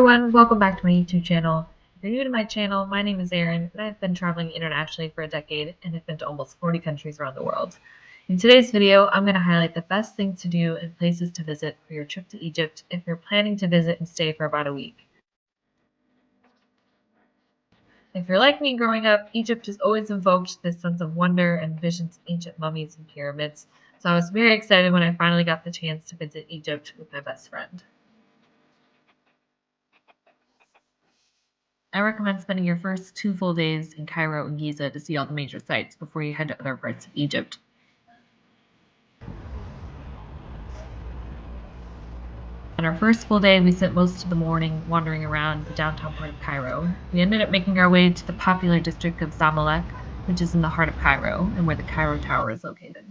everyone, welcome back to my YouTube channel. If you're new to my channel, my name is Erin, and I've been traveling internationally for a decade and have been to almost 40 countries around the world. In today's video, I'm going to highlight the best things to do and places to visit for your trip to Egypt if you're planning to visit and stay for about a week. If you're like me growing up, Egypt has always invoked this sense of wonder and visions of ancient mummies and pyramids, so I was very excited when I finally got the chance to visit Egypt with my best friend. I recommend spending your first 2 full days in Cairo and Giza to see all the major sites before you head to other parts of Egypt. On our first full day, we spent most of the morning wandering around the downtown part of Cairo. We ended up making our way to the popular district of Zamalek, which is in the heart of Cairo and where the Cairo Tower is located.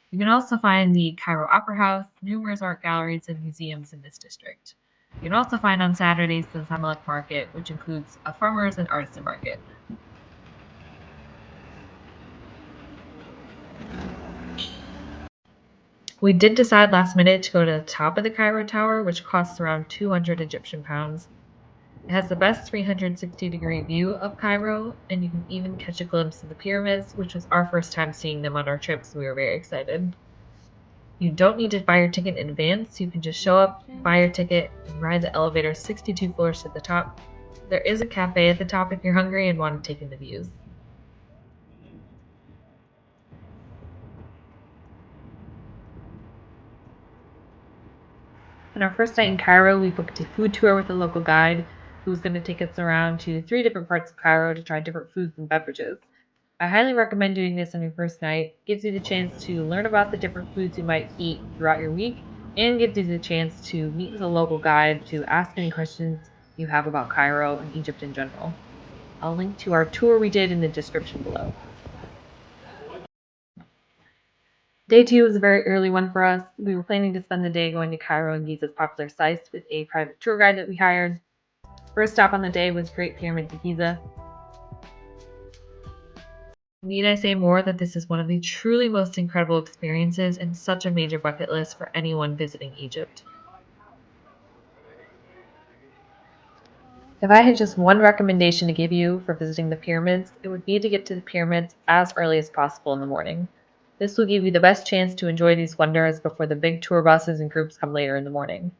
You can also find the Cairo Opera House, numerous art galleries, and museums in this district. You can also find on Saturdays the Zamalek Market, which includes a farmers and artisan market. We did decide last minute to go to the top of the Cairo Tower, which costs around 200 Egyptian pounds. It has the best 360-degree view of Cairo, and you can even catch a glimpse of the pyramids, which was our first time seeing them on our trip, so we were very excited. You don't need to buy your ticket in advance. You can just show up, buy your ticket, and ride the elevator 62 floors to the top. There is a cafe at the top if you're hungry and want to take in the views. On our first night in Cairo, we booked a food tour with a local guide who was going to take us around to 3 different parts of Cairo to try different foods and beverages. I highly recommend doing this on your first night. It gives you the chance to learn about the different foods you might eat throughout your week, and gives you the chance to meet with a local guide to ask any questions you have about Cairo and Egypt in general. I'll link to our tour we did in the description below. Day 2 was a very early one for us. We were planning to spend the day going to Cairo and Giza's popular sites with a private tour guide that we hired. First stop on the day was Great Pyramids of Giza. Need I say more that this is one of the truly most incredible experiences and such a major bucket list for anyone visiting Egypt. If I had just one recommendation to give you for visiting the pyramids, it would be to get to the pyramids as early as possible in the morning. This will give you the best chance to enjoy these wonders before the big tour buses and groups come later in the morning.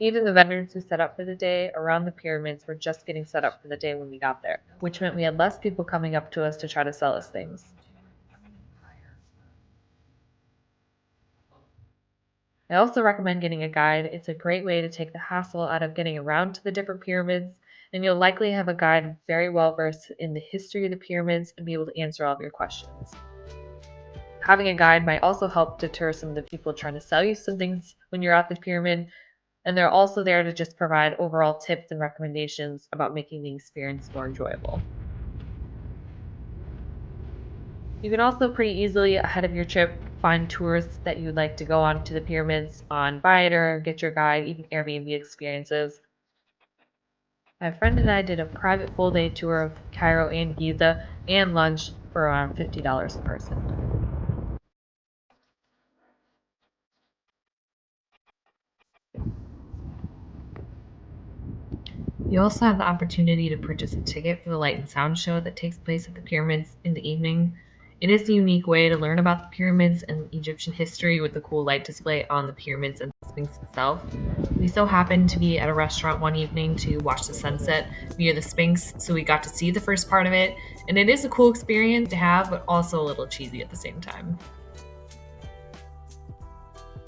Even the vendors who set up for the day around the pyramids were just getting set up for the day when we got there, which meant we had less people coming up to us to try to sell us things. I also recommend getting a guide. It's a great way to take the hassle out of getting around to the different pyramids, and you'll likely have a guide very well versed in the history of the pyramids and be able to answer all of your questions. Having a guide might also help deter some of the people trying to sell you some things when you're at the pyramid, and they're also there to just provide overall tips and recommendations about making the experience more enjoyable. You can also pretty easily, ahead of your trip, find tours that you'd like to go on to the pyramids on Byte or Get Your Guide, even Airbnb experiences. My friend and I did a private full-day tour of Cairo and Giza and lunch for around $50 a person. You also have the opportunity to purchase a ticket for the light and sound show that takes place at the pyramids in the evening. It is a unique way to learn about the pyramids and Egyptian history with the cool light display on the pyramids and the Sphinx itself. We so happened to be at a restaurant one evening to watch the sunset near the Sphinx, so we got to see the first part of it, and it is a cool experience to have, but also a little cheesy at the same time.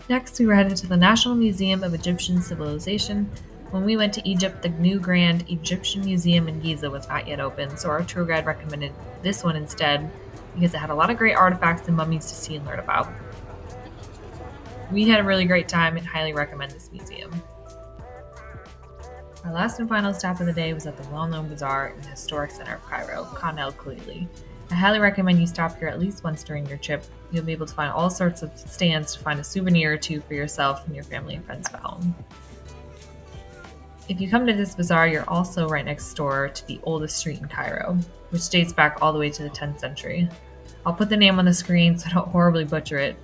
Next, we were headed to the National Museum of Egyptian Civilization. When we went to Egypt, the new Grand Egyptian Museum in Giza was not yet open, so our tour guide recommended this one instead because it had a lot of great artifacts and mummies to see and learn about. We had a really great time and highly recommend this museum. Our last and final stop of the day was at the well-known bazaar in the historic center of Cairo, Khan el-Khalili. I highly recommend you stop here at least once during your trip. You'll be able to find all sorts of stands to find a souvenir or two for yourself and your family and friends at home. If you come to this bazaar, you're also right next door to the oldest street in Cairo, which dates back all the way to the 10th century. I'll put the name on the screen so I don't horribly butcher it.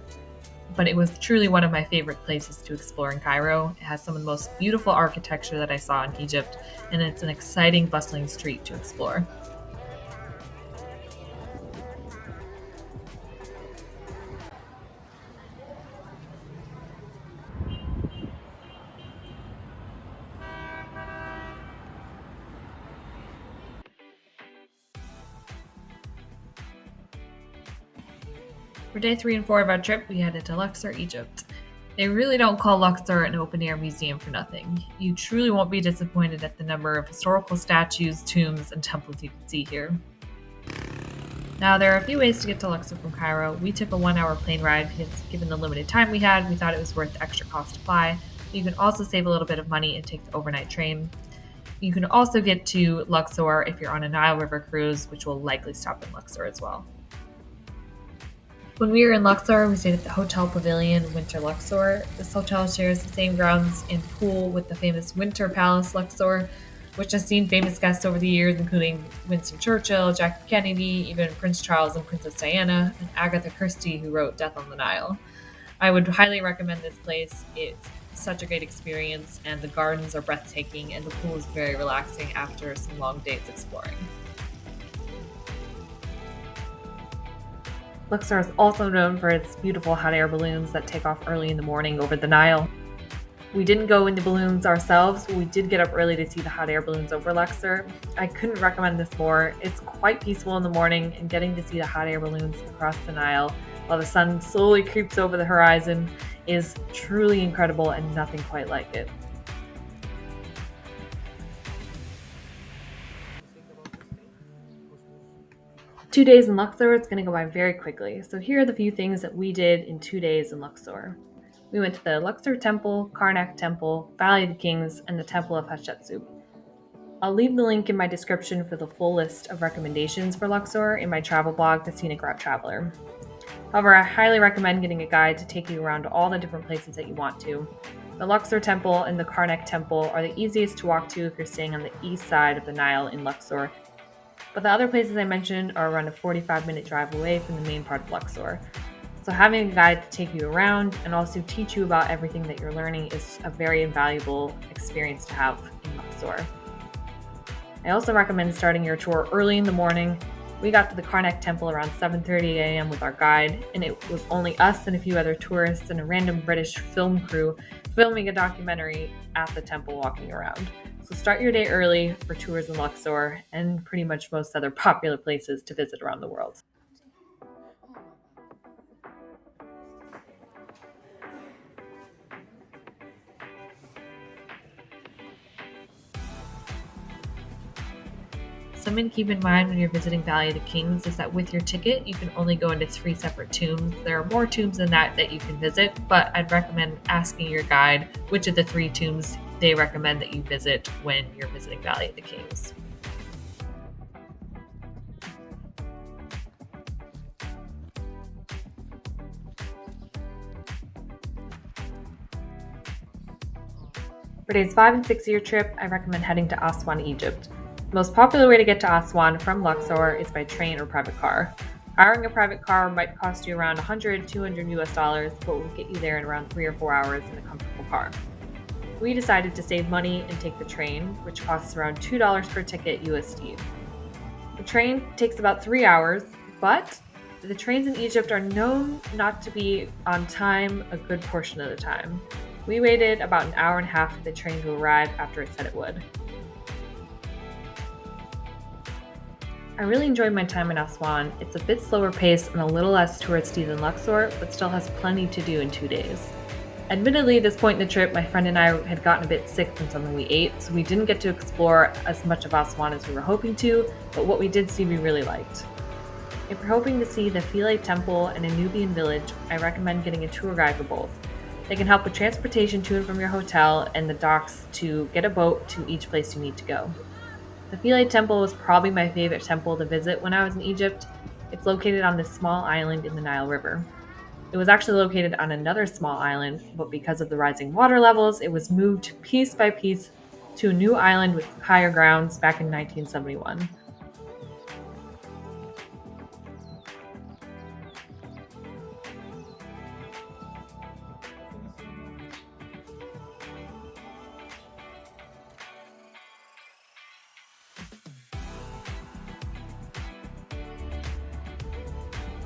but it was truly one of my favorite places to explore in Cairo. It has some of the most beautiful architecture that I saw in Egypt, and it's an exciting, bustling street to explore. For day 3 and 4 of our trip, we headed to Luxor, Egypt. They really don't call Luxor an open air museum for nothing. You truly won't be disappointed at the number of historical statues, tombs, and temples you can see here. Now, there are a few ways to get to Luxor from Cairo. We took a 1 hour plane ride because, given the limited time we had, we thought it was worth the extra cost to fly. You can also save a little bit of money and take the overnight train. You can also get to Luxor if you're on a Nile River cruise, which will likely stop in Luxor as well. When we were in Luxor, we stayed at the Hotel Pavilion Winter Luxor. This hotel shares the same grounds and pool with the famous Winter Palace Luxor, which has seen famous guests over the years, including Winston Churchill, Jackie Kennedy, even Prince Charles and Princess Diana, and Agatha Christie, who wrote Death on the Nile. I would highly recommend this place. It's such a great experience, and the gardens are breathtaking, and the pool is very relaxing after some long days exploring. Luxor is also known for its beautiful hot air balloons that take off early in the morning over the Nile. We didn't go in the balloons ourselves, but we did get up early to see the hot air balloons over Luxor. I couldn't recommend this more. It's quite peaceful in the morning, and getting to see the hot air balloons across the Nile while the sun slowly creeps over the horizon is truly incredible and nothing quite like it. 2 days in Luxor is going to go by very quickly, so here are the few things that we did in 2 days in Luxor. We went to the Luxor Temple, Karnak Temple, Valley of the Kings, and the Temple of Hatshepsut. I'll leave the link in my description for the full list of recommendations for Luxor in my travel blog, The Scenic Route Traveler. However, I highly recommend getting a guide to take you around to all the different places that you want to. The Luxor Temple and the Karnak Temple are the easiest to walk to if you're staying on the east side of the Nile in Luxor, but the other places I mentioned are around a 45-minute drive away from the main part of Luxor. So having a guide to take you around and also teach you about everything that you're learning is a very invaluable experience to have in Luxor. I also recommend starting your tour early in the morning. We got to the Karnak Temple around 7:30 a.m. with our guide, and it was only us and a few other tourists and a random British film crew filming a documentary at the temple walking around. So start your day early for tours in Luxor and pretty much most other popular places to visit around the world. Something to keep in mind when you're visiting Valley of the Kings is that with your ticket, you can only go into 3 separate tombs. There are more tombs than that you can visit, but I'd recommend asking your guide which of the 3 tombs they recommend that you visit when you're visiting Valley of the Kings. For days 5 and 6 of your trip, I recommend heading to Aswan, Egypt. The most popular way to get to Aswan from Luxor is by train or private car. Hiring a private car might cost you around $100, $200 US, but will get you there in around 3 or 4 hours in a comfortable car. We decided to save money and take the train, which costs around $2 per ticket USD. The train takes about 3 hours, but the trains in Egypt are known not to be on time a good portion of the time. We waited about an hour and a half for the train to arrive after it said it would. I really enjoyed my time in Aswan. It's a bit slower paced and a little less touristy than Luxor, but still has plenty to do in 2 days. Admittedly, at this point in the trip, my friend and I had gotten a bit sick from something we ate, so we didn't get to explore as much of Aswan as we were hoping to, but what we did see we really liked. If you're hoping to see the Philae Temple and a Nubian village, I recommend getting a tour guide for both. They can help with transportation to and from your hotel and the docks to get a boat to each place you need to go. The Philae Temple was probably my favorite temple to visit when I was in Egypt. It's located on this small island in the Nile River. It was actually located on another small island, but because of the rising water levels, it was moved piece by piece to a new island with higher grounds back in 1971.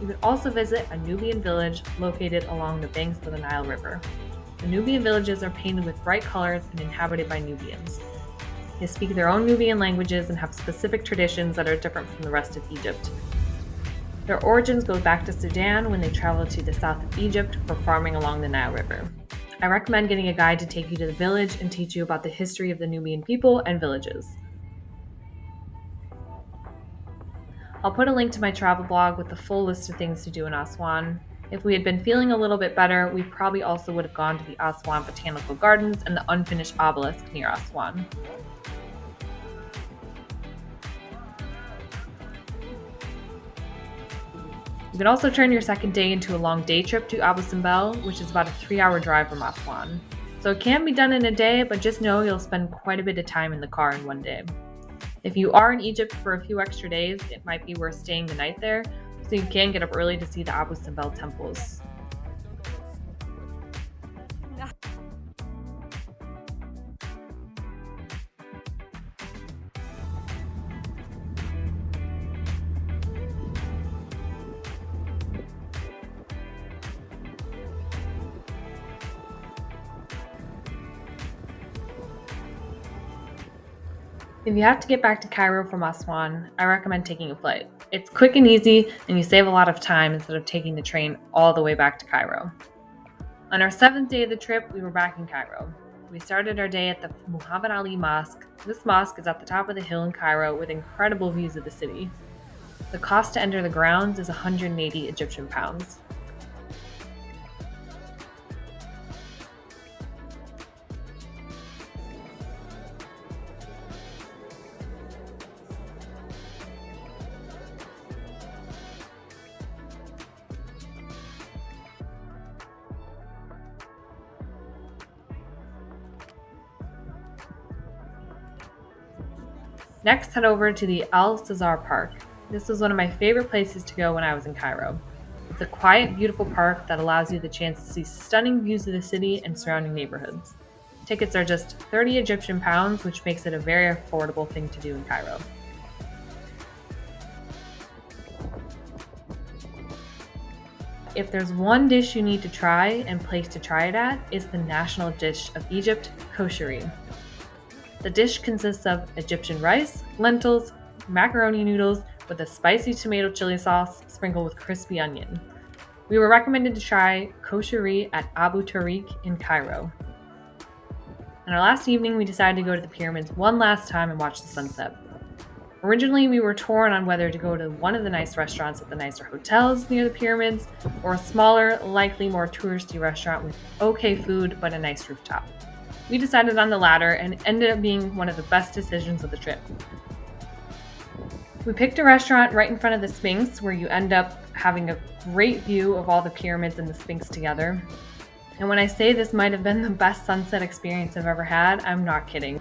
You can also visit a Nubian village located along the banks of the Nile River. The Nubian villages are painted with bright colors and inhabited by Nubians. They speak their own Nubian languages and have specific traditions that are different from the rest of Egypt. Their origins go back to Sudan when they traveled to the south of Egypt for farming along the Nile River. I recommend getting a guide to take you to the village and teach you about the history of the Nubian people and villages. I'll put a link to my travel blog with the full list of things to do in Aswan. If we had been feeling a little bit better, we probably also would have gone to the Aswan Botanical Gardens and the unfinished obelisk near Aswan. You can also turn your second day into a long day trip to Abu Simbel, which is about a 3-hour drive from Aswan. So it can be done in a day, but just know you'll spend quite a bit of time in the car in one day. If you are in Egypt for a few extra days, it might be worth staying the night there, so you can get up early to see the Abu Simbel temples. If you have to get back to Cairo from Aswan, I recommend taking a flight. It's quick and easy, and you save a lot of time instead of taking the train all the way back to Cairo. On our 7th day of the trip, we were back in Cairo. We started our day at the Muhammad Ali Mosque. This mosque is at the top of the hill in Cairo with incredible views of the city. The cost to enter the grounds is 180 Egyptian pounds. Next, head over to the Al Cesar Park. This was one of my favorite places to go when I was in Cairo. It's a quiet, beautiful park that allows you the chance to see stunning views of the city and surrounding neighborhoods. Tickets are just 30 Egyptian pounds, which makes it a very affordable thing to do in Cairo. If there's one dish you need to try and place to try it at, it's the national dish of Egypt, kosheri. The dish consists of Egyptian rice, lentils, macaroni noodles with a spicy tomato chili sauce sprinkled with crispy onion. We were recommended to try kosheri at Abu Tariq in Cairo. On our last evening, we decided to go to the pyramids one last time and watch the sunset. Originally, we were torn on whether to go to one of the nice restaurants at the nicer hotels near the pyramids, or a smaller, likely more touristy restaurant with okay food but a nice rooftop. We decided on the latter and it ended up being one of the best decisions of the trip. We picked a restaurant right in front of the Sphinx where you end up having a great view of all the pyramids and the Sphinx together. And when I say this might have been the best sunset experience I've ever had, I'm not kidding.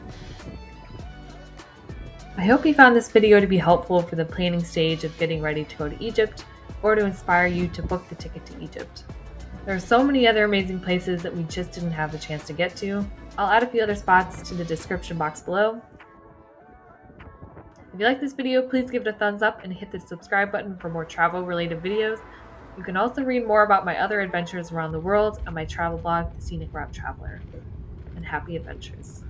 I hope you found this video to be helpful for the planning stage of getting ready to go to Egypt, or to inspire you to book the ticket to Egypt. There are so many other amazing places that we just didn't have the chance to get to. I'll add a few other spots to the description box below. If you like this video, please give it a thumbs up and hit the subscribe button for more travel related videos. You can also read more about my other adventures around the world on my travel blog, The Scenic Traveler. And happy adventures.